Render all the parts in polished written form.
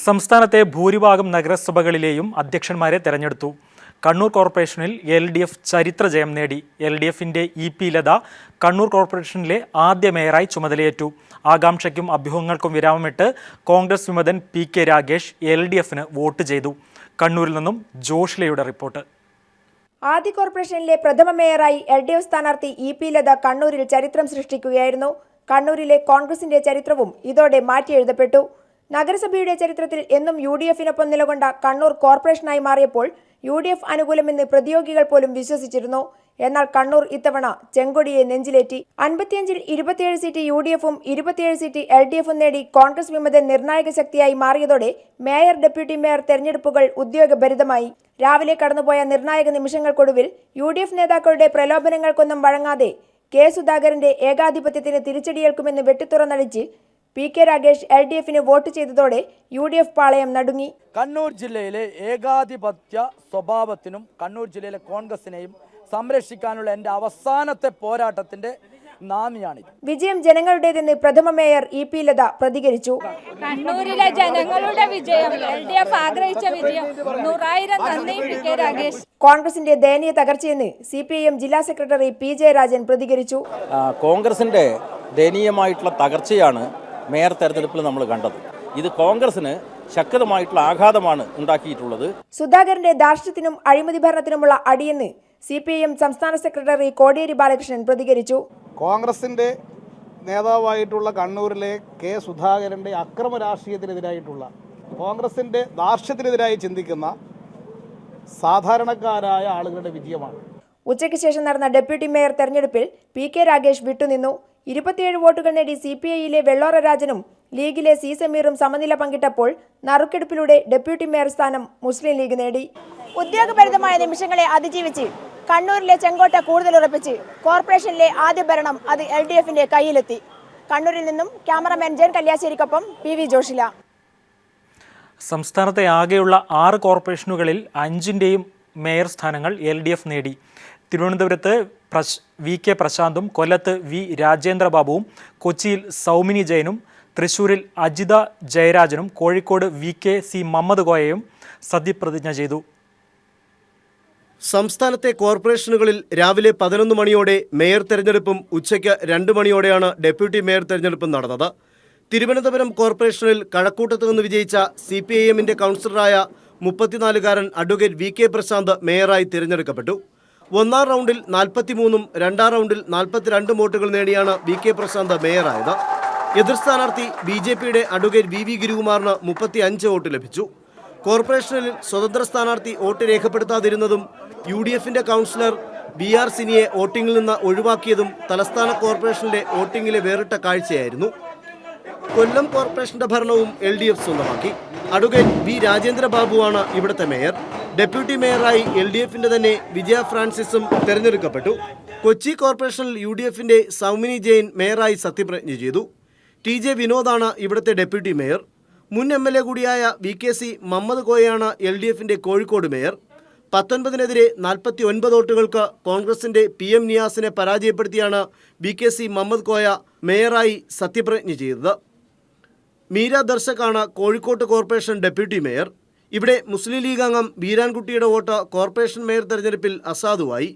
സംസ്ഥാനത്തെ ഭൂരിഭാഗം നഗരസഭകളിലെയും അധ്യക്ഷന്മാരെ തെരഞ്ഞെടുത്തു. കണ്ണൂർ കോർപ്പറേഷനിൽ LDF ചരിത്ര ജയം നേടി. LDFിന്റെ EP ലത കണ്ണൂർ കോർപ്പറേഷനിലെ ആദ്യ മേയറായി ചുമതലയേറ്റു. ആകാംക്ഷയ്ക്കും അഭ്യൂഹങ്ങൾക്കും വിരാമമിട്ട് കോൺഗ്രസ് വിമതൻ PK രാഗേഷ് LDFന് വോട്ട് ചെയ്തു. കണ്ണൂരിൽ നിന്നും ജോഷ്ലയുടെ റിപ്പോർട്ട്. ആദ്യ കോർപ്പറേഷനിലെ പ്രഥമ മേയറായി LDF സ്ഥാനാർത്ഥി EP ലത കണ്ണൂരിൽ ചരിത്രം സൃഷ്ടിക്കുകയായിരുന്നു. കണ്ണൂരിലെ കോൺഗ്രസിന്റെ ചരിത്രവും ഇതോടെ മാറ്റിയെഴുതപ്പെട്ടു. നഗരസഭയുടെ ചരിത്രത്തിൽ എന്നും UDFിനൊപ്പം നിലകൊണ്ട കണ്ണൂർ കോർപ്പറേഷനായി മാറിയപ്പോൾ UDF അനുകൂലമെന്ന് പ്രതിയോഗികൾ പോലും വിശ്വസിച്ചിരുന്നു. എന്നാൽ കണ്ണൂർ ഇത്തവണ ചെങ്കൊടിയെ നെഞ്ചിലേറ്റി. 55-ൽ 27 സീറ്റ് UDFും 27 സീറ്റ് LDFും നേടി കോൺഗ്രസ് വിമതൻ നിർണായക ശക്തിയായി മാറിയതോടെ മേയർ, ഡെപ്യൂട്ടി മേയർ തെരഞ്ഞെടുപ്പുകൾ ഉദ്യോഗഭരിതമായി. രാവിലെ കടന്നുപോയ നിർണായക നിമിഷങ്ങൾക്കൊടുവിൽ UDF നേതാക്കളുടെ പ്രലോഭനങ്ങൾക്കൊന്നും വഴങ്ങാതെ K. സുധാകരന്റെ ഏകാധിപത്യത്തിന് തിരിച്ചടിയേൽക്കുമെന്ന് വെട്ടിത്തുറന്നടിച്ച് PK രാഗേഷ് LDFന് വോട്ട് ചെയ്തതോടെ UDF പാളയം നടുങ്ങി. കണ്ണൂർ ജില്ലയിലെ ഏകാധിപത്യ സ്വഭാവത്തിനും കണ്ണൂർ ജില്ലയിലെ കോൺഗ്രസിനെയും സംരക്ഷിക്കാനുള്ള എൻ്റെ അവസാനത്തെ പോരാട്ടത്തിന്റെ നാന്ദിയാണിത്. വിജയം ജനങ്ങളുടേതെന്ന് പ്രഥമ മേയർ EP ലത പ്രതികരിച്ചു. കണ്ണൂരിലെ ജനങ്ങളുടെ വിജയം, LDF ആഗ്രഹിച്ച വിജയം. 100,000 നന്ദി PK രാഗേഷ്. കോൺഗ്രസിന്റെ ദയനീയ തകർച്ചയെന്ന് CPIM ജില്ലാ സെക്രട്ടറി PJ രാജൻ പ്രതികരിച്ചു. കോൺഗ്രസിന്റെ ദയനീയമായിട്ടുള്ള തകർച്ചയാണ് മേയർ തെരഞ്ഞെടുപ്പിൽ നമ്മൾ കണ്ടത്. ഇത് കോൺഗ്രസിന് ശക്തമായിട്ടുള്ള ആഘാതമാണ് ഉണ്ടാക്കിയിട്ടുള്ളത്. സുധാകരന്റെ ധാർഷ്ട്യത്തിനും അഴിമതി ഭരണത്തിനുമുള്ള അടിയെന്ന് CPIM സംസ്ഥാന സെക്രട്ടറി കോടിയേരി ബാലകൃഷ്ണൻ പ്രതികരിച്ചു. കോൺഗ്രസിന്റെ നേതാവായിട്ടുള്ള കണ്ണൂരിലെ K. സുധാകരന്റെ അക്രമ രാഷ്ട്രീയത്തിനെതിരായിട്ടുള്ള, കോൺഗ്രസിന്റെ ധാർഷ്ട്യത്തിനെതിരായി ചിന്തിക്കുന്ന സാധാരണക്കാരായ ആളുകളുടെ വിജയമാണ്. ഉച്ചയ്ക്ക് ശേഷം നടന്ന ഡെപ്യൂട്ടി മേയർ തെരഞ്ഞെടുപ്പിൽ PK രാഗേഷ് വിട്ടുനിന്നു. 27 വോട്ടുകൾ നേടി CPIയിലെ വെള്ളോറ രാജനും ലീഗിലെ C. സമീറും സമനില പങ്കിട്ടപ്പോൾ നറുക്കെടുപ്പിലൂടെ ഡെപ്യൂട്ടി മേയർ സ്ഥാനം മുസ്ലിം ലീഗ് നേടി. ഉദ്യോഗഭരിതമായ നിമിഷങ്ങളെ അതിജീവിച്ച് കണ്ണൂരിലെ ചെങ്കോട്ട കൂടുതൽ ഉറപ്പിച്ച് കോർപ്പറേഷനിലെ ആദ്യ ഭരണം അത് LDFന്റെ കയ്യിലെത്തി. കണ്ണൂരിൽ നിന്നും ക്യാമറമാൻ ജയൻ കല്യാശ്ശേരിക്കൊപ്പം PV ജോഷില. സംസ്ഥാനത്തെ ആകെയുള്ള 6 കോർപ്പറേഷനുകളിൽ 5ന്റെയും മേയർ സ്ഥാനങ്ങൾ LDF നേടി. തിരുവനന്തപുരത്ത് VK പ്രശാന്തും, കൊല്ലത്ത് V. രാജേന്ദ്രബാബുവും, കൊച്ചിയിൽ സൗമിനി ജയനും, തൃശൂരിൽ അജിത ജയരാജനും, കോഴിക്കോട് VKC മുഹമ്മദ് കോയയും സത്യപ്രതിജ്ഞ ചെയ്തു. സംസ്ഥാനത്തെ കോർപ്പറേഷനുകളിൽ രാവിലെ 11 മണിയോടെ മേയർ തെരഞ്ഞെടുപ്പും ഉച്ചയ്ക്ക് 2 മണിയോടെയാണ് ഡെപ്യൂട്ടി മേയർ തെരഞ്ഞെടുപ്പും നടന്നത്. തിരുവനന്തപുരം കോർപ്പറേഷനിൽ കഴക്കൂട്ടത്ത് നിന്ന് വിജയിച്ച CPIMന്റെ കൗൺസിലറായ 34-കാരൻ അഡ്വക്കേറ്റ് VK പ്രശാന്ത് മേയറായി തിരഞ്ഞെടുക്കപ്പെട്ടു. 1-ാം റൗണ്ടിൽ 43ഉം 2-ാം റൗണ്ടിൽ 42 വോട്ടുകൾ നേടിയാണ് VK പ്രശാന്ത് മേയറായത്. എതിർ സ്ഥാനാർത്ഥി BJPയുടെ അഡ്വക്കേറ്റ് VV ഗിരികുമാറിന് 35 വോട്ട് ലഭിച്ചു. കോർപ്പറേഷനിൽ സ്വതന്ത്ര സ്ഥാനാർത്ഥി വോട്ട് രേഖപ്പെടുത്താതിരുന്നതും UDFന്റെ കൗൺസിലർ BR സിനിയെ വോട്ടിംഗിൽ നിന്ന് ഒഴിവാക്കിയതും തലസ്ഥാന കോർപ്പറേഷനിലെ വോട്ടിംഗിലെ വേറിട്ട കാഴ്ചയായിരുന്നു. കൊല്ലം കോർപ്പറേഷന്റെ ഭരണവും LDF സ്വന്തമാക്കി. Advocate V. രാജേന്ദ്രബാബുവാണ് ഇവിടുത്തെ മേയർ. ഡെപ്യൂട്ടി മേയറായി LDFന്റെ തന്നെ വിജയ ഫ്രാൻസിസും തെരഞ്ഞെടുക്കപ്പെട്ടു. കൊച്ചി കോർപ്പറേഷനിൽ UDFന്റെ സൗമിനി ജെയിൻ മേയറായി സത്യപ്രതിജ്ഞ ചെയ്തു. TJ വിനോദാണ് ഇവിടുത്തെ ഡെപ്യൂട്ടി മേയർ. മുൻ MLA കൂടിയായ VKC മുഹമ്മദ് കോയയാണ് LDFന്റെ കോഴിക്കോട് മേയർ. 19-നെതിരെ 49 വോട്ടുകൾക്ക് കോൺഗ്രസിന്റെ PM നിയാസിനെ പരാജയപ്പെടുത്തിയാണ് VKC മുഹമ്മദ് കോയ മേയറായി സത്യപ്രതിജ്ഞ ചെയ്തത്. മീര ദർശക്കാണ് കോഴിക്കോട്ട് കോർപ്പറേഷൻ ഡെപ്യൂട്ടി മേയർ. ഇവിടെ മുസ്ലിം ലീഗ് അംഗം ബീരാൻകുട്ടിയുടെ വോട്ട് കോർപ്പറേഷൻ മേയർ തെരഞ്ഞെടുപ്പിൽ അസാധുവായി.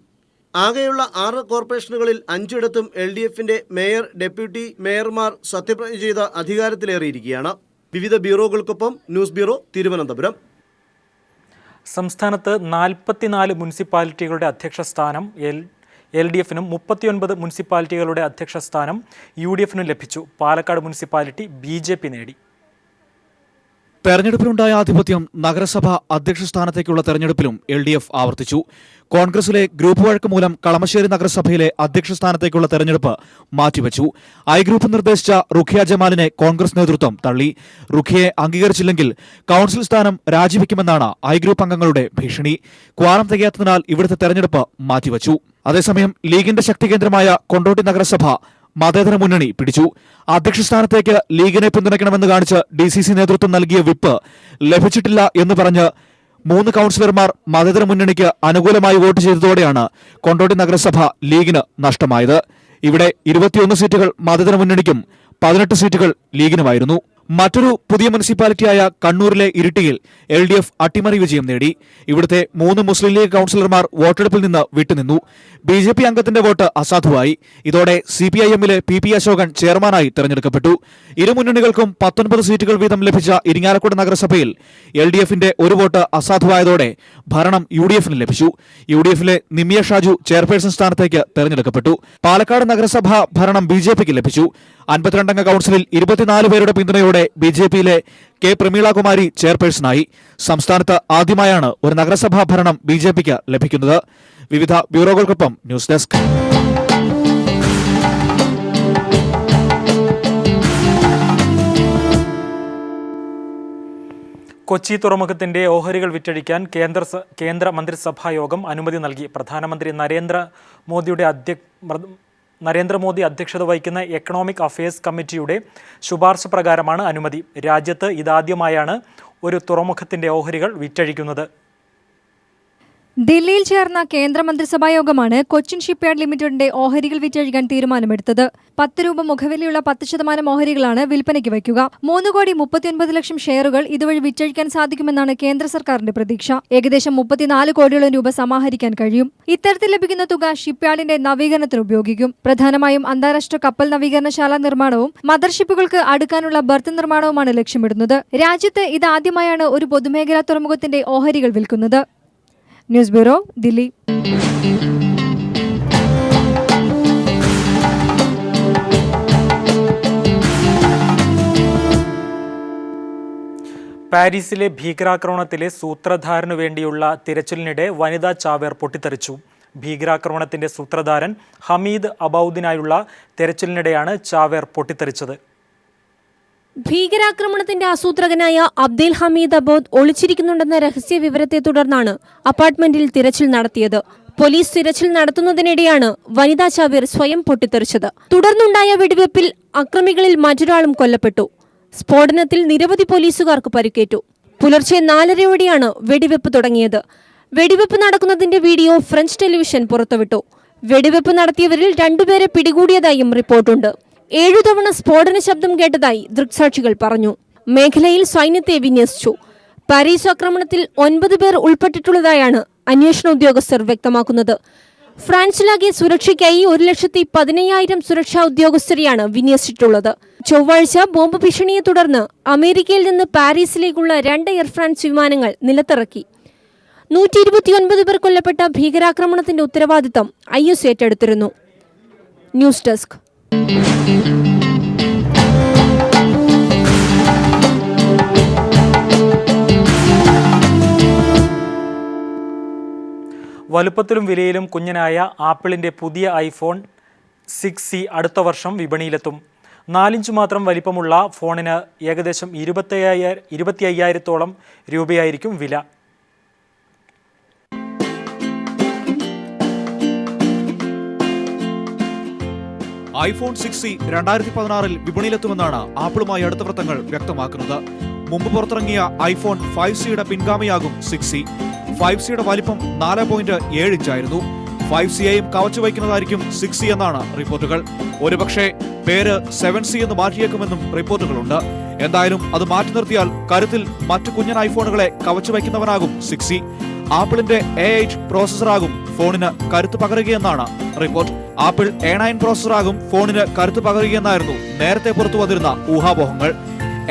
ആകെയുള്ള 6 കോർപ്പറേഷനുകളിൽ 5ഇടത്തും LDFന്റെ മേയർ, ഡെപ്യൂട്ടി മേയർമാർ സത്യപ്രതിജ്ഞ ചെയ്ത് അധികാരത്തിലേറിയിരിക്കുകയാണ്. വിവിധ ബ്യൂറോകൾക്കൊപ്പം ന്യൂസ് ബ്യൂറോ, തിരുവനന്തപുരം. സംസ്ഥാനത്ത് 44 മുനിസിപ്പാലിറ്റികളുടെ അധ്യക്ഷ സ്ഥാനം LDFനും 39 മുനിസിപ്പാലിറ്റികളുടെ അധ്യക്ഷ സ്ഥാനം UDFനും ലഭിച്ചു. പാലക്കാട് മുനിസിപ്പാലിറ്റി BJP നേടി. തെരഞ്ഞെടുപ്പിലുണ്ടായ ആധിപത്യം നഗരസഭ അധ്യക്ഷ സ്ഥാനത്തേക്കുള്ള തെരഞ്ഞെടുപ്പിലും LDF ആവർത്തിച്ചു. കോൺഗ്രസിലെ ഗ്രൂപ്പ് വഴക്ക് മൂലം കളമശ്ശേരി നഗരസഭയിലെ അധ്യക്ഷ സ്ഥാനത്തേക്കുള്ള തെരഞ്ഞെടുപ്പ് മാറ്റിവെച്ചു. ഐ ഗ്രൂപ്പ് നിർദ്ദേശിച്ച റുഖിയ ജമാലിനെ കോൺഗ്രസ് നേതൃത്വം തള്ളി. റുഖിയെ അംഗീകരിച്ചില്ലെങ്കിൽ കൗൺസിൽ സ്ഥാനം രാജിവെക്കുമെന്നാണ് ഐ ഗ്രൂപ്പ് അംഗങ്ങളുടെ ഭീഷണി. ക്വാറം തികയാത്തതിനാൽ ഇവിടുത്തെ തെരഞ്ഞെടുപ്പ് മാറ്റിവെച്ചു. അതേസമയം ലീഗിന്റെ ശക്തികേന്ദ്രമായ കൊണ്ടോട്ടി നഗരസഭ മതേതര മുന്നണി പിടിച്ചു. അധ്യക്ഷ സ്ഥാനത്തേക്ക് ലീഗിനെ പിന്തുണയ്ക്കണമെന്ന് കാണിച്ച് DCC നേതൃത്വം നൽകിയ വിപ്പ് ലഭിച്ചിട്ടില്ല എന്ന് പറഞ്ഞ് 3 കൗൺസിലർമാർ മതേതര മുന്നണിക്ക് അനുകൂലമായി വോട്ട് ചെയ്തതോടെയാണ് കൊണ്ടോട്ടി നഗരസഭ ലീഗിന് നഷ്ടമായത്. ഇവിടെ 21 സീറ്റുകൾ മതേതര മുന്നണിക്കും 18 സീറ്റുകൾ ലീഗിനുമായിരുന്നു. മറ്റൊരു പുതിയ മുനിസിപ്പാലിറ്റിയായ കണ്ണൂരിലെ ഇരിട്ടിയിൽ LDF അട്ടിമറി വിജയം നേടി. ഇവിടുത്തെ 3 മുസ്ലിം ലീഗ് കൗൺസിലർമാർ വോട്ടെടുപ്പിൽ നിന്ന് വിട്ടുനിന്നു. BJP അംഗത്തിന്റെ vote അസാധുവായി. ഇതോടെ CPIM-ലെ PP അശോകൻ ചെയർമാനായി തെരഞ്ഞെടുക്കപ്പെട്ടു. ഇരു മുന്നണികൾക്കും 19 സീറ്റുകൾ വീതം ലഭിച്ച ഇരിങ്ങാലക്കുട നഗരസഭയിൽ LDF-ന്റെ ഒരു വോട്ട് അസാധുവായതോടെ ഭരണം UDF-ന് ലഭിച്ചു. UDF-ലെ നിമിയ ഷാജു ചെയർപേഴ്സൺ സ്ഥാനത്തേക്ക് തെരഞ്ഞെടുക്കപ്പെട്ടു. പാലക്കാട് നഗരസഭ ഭരണം BJP-ക്ക് ലഭിച്ചു. 52-അംഗ കൗൺസിലിൽ 24 പേരുടെ പിന്തുണയോടെ BJP-യിലെ K. പ്രമീളകുമാരി ചെയർപേഴ്സണായി. സംസ്ഥാനത്ത് ആദ്യമായാണ് ഒരു നഗരസഭാ ഭരണം BJP-ക്ക് ലഭിക്കുന്നത്. വിവിധ ബ്യൂറോകൾക്കൊപ്പം ന്യൂസ് ഡെസ്ക്. കൊച്ചി തുറമുഖത്തിന്റെ ഓഹരികൾ വിറ്റഴിക്കാൻ കേന്ദ്ര മന്ത്രിസഭാ യോഗം അനുമതി നൽകി. പ്രധാനമന്ത്രി നരേന്ദ്രമോദി അധ്യക്ഷത വഹിക്കുന്ന എക്കണോമിക് അഫയേഴ്സ് കമ്മിറ്റിയുടെ ശുപാർശ പ്രകാരമാണ് അനുമതി. രാജ്യത്ത് ഇതാദ്യമായാണ് ഒരു തുറമുഖത്തിന്റെ ഓഹരികൾ വിറ്റഴിക്കുന്നത്. ദില്ലിയിൽ ചേർന്ന കേന്ദ്രമന്ത്രിസഭാ യോഗമാണ് കൊച്ചിൻ ഷിപ്പ്യാർഡ് ലിമിറ്റഡിന്റെ ഓഹരികൾ വിറ്റഴിക്കാൻ തീരുമാനമെടുത്തത്. 10 രൂപ മുഖവിലയുള്ള 10% ഓഹരികളാണ് വിൽപ്പനയ്ക്ക് വയ്ക്കുക. 3,39,00,000 ഷെയറുകൾ ഇതുവഴി വിറ്റഴിക്കാൻ സാധിക്കുമെന്നാണ് കേന്ദ്ര സർക്കാരിന്റെ പ്രതീക്ഷ. ഏകദേശം 34 കോടിയോളം രൂപ സമാഹരിക്കാൻ കഴിയും. ഇത്തരത്തിൽ ലഭിക്കുന്ന തുക ഷിപ്പ്യാർഡിന്റെ നവീകരണത്തിന് ഉപയോഗിക്കും. പ്രധാനമായും അന്താരാഷ്ട്ര കപ്പൽ നവീകരണശാല നിർമ്മാണവും മദർഷിപ്പുകൾക്ക് അടുക്കാനുള്ള ബർത്ത് നിർമ്മാണവുമാണ് ലക്ഷ്യമിടുന്നത്. രാജ്യത്ത് ഇതാദ്യമായാണ് ഒരു പൊതുമേഖലാ തുറമുഖത്തിന്റെ ഓഹരികൾ വിൽക്കുന്നത്. News bureau, Delhi. പാരീസിലെ ഭീകരാക്രമണത്തിലെ സൂത്രധാരനു വേണ്ടിയുള്ള തിരച്ചിലിനിടെ വനിതാ ചാവേർ പൊട്ടിത്തെറിച്ചു. ഭീകരാക്രമണത്തിന്റെ സൂത്രധാരൻ ഹമീദ് അബൌദിനായുള്ള തിരച്ചിലിനിടെയാണ് ചാവേർ പൊട്ടിത്തെറിച്ചത്. ഭീകരാക്രമണത്തിന്റെ ആസൂത്രകനായ അബ്ദേൽ ഹമീദ് അബോദ് ഒളിച്ചിരിക്കുന്നുണ്ടെന്ന രഹസ്യ വിവരത്തെ തുടർന്നാണ് അപ്പാർട്ട്മെന്റിൽ തിരച്ചിൽ നടത്തിയത്. പോലീസ് തിരച്ചിൽ നടത്തുന്നതിനിടെയാണ് വനിതാ ചാവേർ സ്വയം പൊട്ടിത്തെറിച്ചത്. തുടർന്നുണ്ടായ വെടിവെപ്പിൽ അക്രമികളിൽ മറ്റൊരാളും കൊല്ലപ്പെട്ടു. സ്ഫോടനത്തിൽ നിരവധി പോലീസുകാർക്ക് പരിക്കേറ്റു. പുലർച്ചെ 4:30-ഓടെയാണ് വെടിവെപ്പ് തുടങ്ങിയത്. വെടിവെപ്പ് നടക്കുന്നതിന്റെ വീഡിയോ ഫ്രഞ്ച് ടെലിവിഷൻ പുറത്തുവിട്ടു. വെടിവെപ്പ് നടത്തിയവരിൽ 2 പേരെ പിടികൂടിയതായും റിപ്പോർട്ടുണ്ട്. 7 തവണ സ്ഫോടന ശബ്ദം കേട്ടതായി ദൃക്സാക്ഷികൾ പറഞ്ഞു. മേഖലയിൽ സൈന്യത്തെ വിന്യസിച്ചു. പാരീസ് ആക്രമണത്തിൽ 9 പേർ ഉൾപ്പെട്ടിട്ടുള്ളതായാണ് അന്വേഷണ ഉദ്യോഗസ്ഥർ വ്യക്തമാക്കുന്നത്. ഫ്രാൻസിലാകെ സുരക്ഷയ്ക്കായി 1,15,000 സുരക്ഷാ ഉദ്യോഗസ്ഥരെയാണ് വിന്യസിച്ചിട്ടുള്ളത്. ചൊവ്വാഴ്ച ബോംബ് ഭീഷണിയെ തുടർന്ന് അമേരിക്കയിൽ നിന്ന് പാരീസിലേക്കുള്ള 2 എയർ ഫ്രാൻസ് വിമാനങ്ങൾ നിലത്തിറക്കി. 129 പേർ കൊല്ലപ്പെട്ട ഭീകരാക്രമണത്തിന്റെ ഉത്തരവാദിത്തം IS ഏറ്റെടുത്തിരുന്നു. News desk. വലുപ്പത്തിലും വിലയിലും കുഞ്ഞനായ ആപ്പിളിന്റെ പുതിയ iPhone 6C അടുത്ത വർഷം വിപണിയിലെത്തും. 4 ഇഞ്ച് മാത്രം വലിപ്പമുള്ള ഫോണിന് ഏകദേശം 25,000-ഓളം രൂപയായിരിക്കും വില. iPhone 6C 2016-ൽ വിപണിയിലെത്തുമെന്നാണ് ആപ്പിളുമായി അടുത്ത വൃത്തങ്ങൾ വ്യക്തമാക്കുന്നത്. മുമ്പ് പുറത്തിറങ്ങിയ iPhone 5Cയുടെ പിൻഗാമിയാകും 6C. 5Cയുടെ വലിപ്പം 4.7 ഇഞ്ചായിരുന്നു. 5Cയെയും കവച്ചു വയ്ക്കുന്നതായിരിക്കും 6C എന്നാണ് റിപ്പോർട്ടുകൾ. ഒരുപക്ഷെ പേര് 7C എന്ന് മാറ്റിയേക്കുമെന്നും റിപ്പോർട്ടുകളുണ്ട്. എന്തായാലും അത് മാറ്റി നിർത്തിയാൽ കരുത്തിൽ മറ്റു കുഞ്ഞൻ ഐഫോണുകളെ കവച്ചു വയ്ക്കുന്നവനാകും 6C. ആപ്പിളിന്റെ A8 പ്രോസസറാകും ഫോണിന് കരുത്ത് പകരുകയെന്നാണ് റിപ്പോർട്ട്. ആപ്പിൾ A9 പ്രോസസറാകും ഫോണിന് കരുത്ത് പകരുകയെന്നായിരുന്നു നേരത്തെ പുറത്തു വന്നിരുന്ന ഊഹാപോഹങ്ങൾ.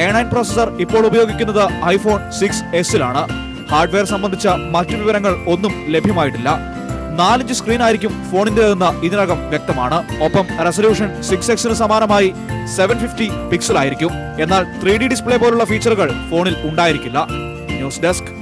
A9 പ്രോസസർ ഇപ്പോൾ ഉപയോഗിക്കുന്നത് iPhone 6s-ലാണ്. ഹാർഡ്വെയർ സംബന്ധിച്ച മറ്റു വിവരങ്ങൾ ഒന്നും ലഭ്യമായിട്ടില്ല. 4 ഇഞ്ച് സ്ക്രീൻ ആയിരിക്കും ഫോണിന്റേതെന്ന് ഇതിനകം വ്യക്തമാണ്. ഒപ്പം റെസൊല്യൂഷൻ 6x-ന് സമാനമായി 750 പിക്സൽ ആയിരിക്കും. എന്നാൽ 3D ഡിസ്പ്ലേ പോലുള്ള ഫീച്ചറുകൾ ഫോണിൽ ഉണ്ടായിരിക്കില്ല. News desk.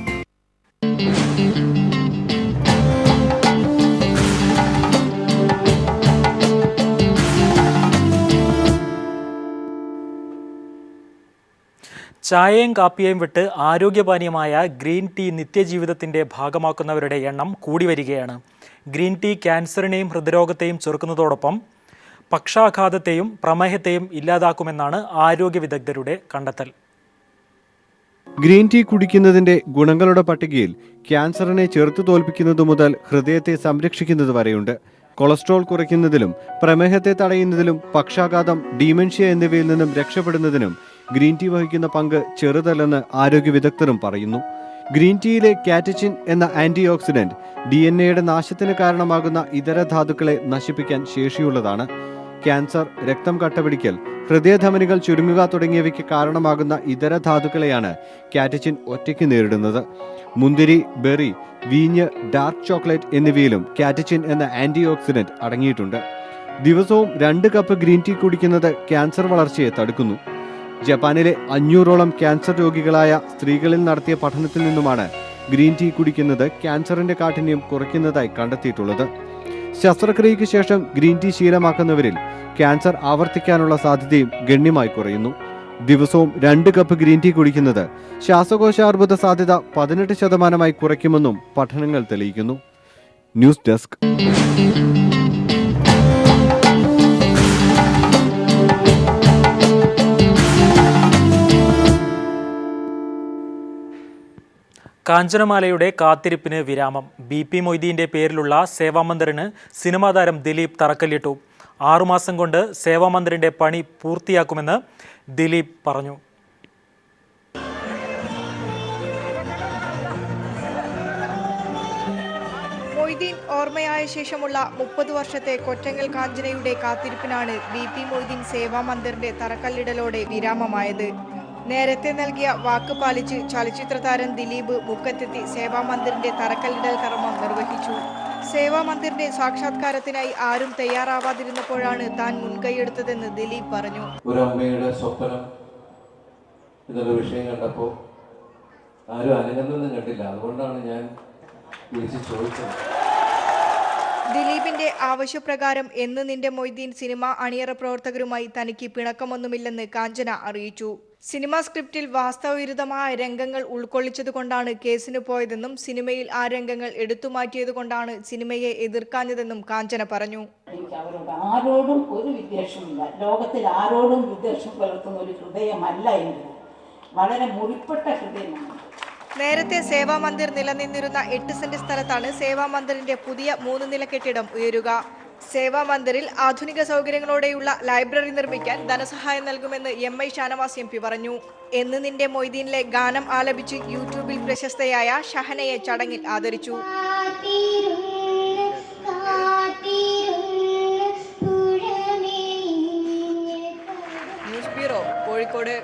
ചായയും കാപ്പിയും വിട്ട് ആരോഗ്യപാനീയമായ ഗ്രീൻ ടീ നിത്യജീവിതത്തിൻ്റെ ഭാഗമാക്കുന്നവരുടെ എണ്ണം കൂടി വരികയാണ്. ഗ്രീൻ ടീ ക്യാൻസറിനെയും ഹൃദ്രോഗത്തെയും ചെറുക്കുന്നതോടൊപ്പം പക്ഷാഘാതത്തെയും പ്രമേഹത്തെയും ഇല്ലാതാക്കുമെന്നാണ് ആരോഗ്യ വിദഗ്ധരുടെ കണ്ടെത്തൽ. ഗ്രീൻ ടീ കുടിക്കുന്നതിന്റെ ഗുണങ്ങളുടെ പട്ടികയിൽ ക്യാൻസറിനെ ചെറുത്തു തോൽപ്പിക്കുന്നത് മുതൽ ഹൃദയത്തെ സംരക്ഷിക്കുന്നത് വരെയുണ്ട്. കൊളസ്ട്രോൾ കുറയ്ക്കുന്നതിലും പ്രമേഹത്തെ തടയുന്നതിലും പക്ഷാഘാതം, ഡീമെൻഷ്യ എന്നിവയിൽ നിന്നും രക്ഷപ്പെടുന്നതിനും ഗ്രീൻ ടീ വഹിക്കുന്ന പങ്ക് ചെറുതല്ലെന്ന് ആരോഗ്യ വിദഗ്ധരും പറയുന്നു. ഗ്രീൻ ടീയിലെ കാറ്റച്ചിൻ എന്ന ആന്റി ഓക്സിഡന്റ് DNA നാശത്തിന് കാരണമാകുന്ന ഇതര ധാതുക്കളെ നശിപ്പിക്കാൻ ശേഷിയുള്ളതാണ്. ക്യാൻസർ, രക്തം കട്ടപിടിക്കൽ, ഹൃദയധമനികൾ ചുരുങ്ങുക തുടങ്ങിയവയ്ക്ക് കാരണമാകുന്ന ഇതര ധാതുക്കളെയാണ് കാറ്റച്ചിൻ ഒറ്റയ്ക്ക് നേരിടുന്നത്. മുന്തിരി, ബെറി, വീഞ്ഞ്, ഡാർക്ക് ചോക്ലേറ്റ് എന്നിവയിലും കാറ്റച്ചിൻ എന്ന ആന്റി ഓക്സിഡന്റ് അടങ്ങിയിട്ടുണ്ട്. ദിവസവും 2 കപ്പ് ഗ്രീൻ ടീ കുടിക്കുന്നത് ക്യാൻസർ വളർച്ചയെ തടുക്കുന്നു. ജപ്പാനിലെ 500ഓളം ക്യാൻസർ രോഗികളായ സ്ത്രീകളിൽ നടത്തിയ പഠനത്തിൽ നിന്നുമാണ് ഗ്രീൻ ടീ കുടിക്കുന്നത് ക്യാൻസറിന്റെ കാഠിന്യം കുറയ്ക്കുന്നതായി കണ്ടെത്തിയിട്ടുള്ളത്. ശസ്ത്രക്രിയയ്ക്ക് ശേഷം ഗ്രീൻ ടീ ശീലമാക്കുന്നവരിൽ ക്യാൻസർ ആവർത്തിക്കാനുള്ള സാധ്യതയും ഗണ്യമായി കുറയുന്നു. ദിവസവും 2 കപ്പ് ഗ്രീൻ ടീ കുടിക്കുന്നത് ശ്വാസകോശാർബുദ സാധ്യത 18% കുറയ്ക്കുമെന്നും പഠനങ്ങൾ തെളിയിക്കുന്നു. News desk. കാഞ്ചനമാലയുടെ കാത്തിരിപ്പിന് വിരാമം. BP മൊയ്തീൻ്റെ പേരിലുള്ള സേവാമന്ദിറിന് സിനിമാ താരം ദിലീപ് തറക്കല്ലിട്ടു. 6 മാസം കൊണ്ട് സേവാമന്ദിറിൻ്റെ പണി പൂർത്തിയാക്കുമെന്ന് ദിലീപ് പറഞ്ഞു. മൊയ്തീൻ ഓർമ്മയായ ശേഷമുള്ള 30 വർഷത്തെ കൊറ്റങ്ങൽ കാഞ്ചനയുടെ കാത്തിരിപ്പിനാണ് BP മൊയ്തീൻ സേവാമന്ദിറിന്റെ തറക്കല്ലിടലോടെ വിരാമമായത്. നേരത്തെ നൽകിയ വാക്ക് പാലിച്ച് ചലച്ചിത്ര താരം ദിലീപ് മുക്കത്തെത്തി സേവാമന്ദിറിന്റെ തറക്കല്ലിടൽ കർമ്മം നിർവഹിച്ചു. സേവാമന്ദിറിന്റെ സാക്ഷാത്കാരത്തിനായി ആരും തയ്യാറാവാതിരുന്നപ്പോഴാണ് താൻ മുൻകൈയെടുത്തതെന്ന് ദിലീപ് പറഞ്ഞു. ഒരു അമ്മയുടെ സ്വപ്നം എന്നുള്ള വിഷയം കണ്ടപ്പോൾ ആരും അനങ്ങുന്നൊന്നും കണ്ടില്ല. അതുകൊണ്ടാണ് ഞാൻ വിളിച്ച് ചോദിച്ചത്. ദിലീപിന്റെ ആവശ്യപ്രകാരം എന്ന് നിന്റെ മൊയ്തീൻ സിനിമ അണിയറ പ്രവർത്തകരുമായി തനിക്ക് പിണക്കമൊന്നുമില്ലെന്ന് കാഞ്ചന അറിയിച്ചു. സിനിമാ സ്ക്രിപ്റ്റിൽ വാസ്തവവിരുദ്ധമായ രംഗങ്ങൾ ഉൾക്കൊള്ളിച്ചതുകൊണ്ടാണ് കേസിന് പോയതെന്നും സിനിമയിൽ ആ രംഗങ്ങൾ എടുത്തുമാറ്റിയതുകൊണ്ടാണ് സിനിമയെ എതിർക്കാഞ്ഞതെന്നും കാഞ്ചന പറഞ്ഞു. എനിക്ക് അവരോട് ആരോടും ഒരു വിദ്വേഷമില്ല. ലോകത്തിൽ ആരോടും വിദ്വേഷം പുലർത്തുന്ന ഒരു ഹൃദയമല്ല എൻ്റെ. വളരെ മുറിപ്പെട്ട ഹൃദയമാണ്. നേരത്തെ സേവാമന്ദിർ നിലനിന്നിരുന്ന 8 സെന്റ് സ്ഥലത്താണ് സേവാമന്ദിറിന്റെ പുതിയ 3 നില കെട്ടിടം ഉയരുക. സേവാമന്ദിറിൽ ആധുനിക സൗകര്യങ്ങളോടെയുള്ള ലൈബ്രറി നിർമ്മിക്കാൻ ധനസഹായം നൽകുമെന്ന് MI ഷാനവാസ് MP പറഞ്ഞു. എന്ന് നിന്റെ മൊയ്തീനിലെ ഗാനം ആലപിച്ച് യൂട്യൂബിൽ പ്രശസ്തയായ ഷഹനയെ ചടങ്ങിൽ ആദരിച്ചു. News bureau, Kozhikode.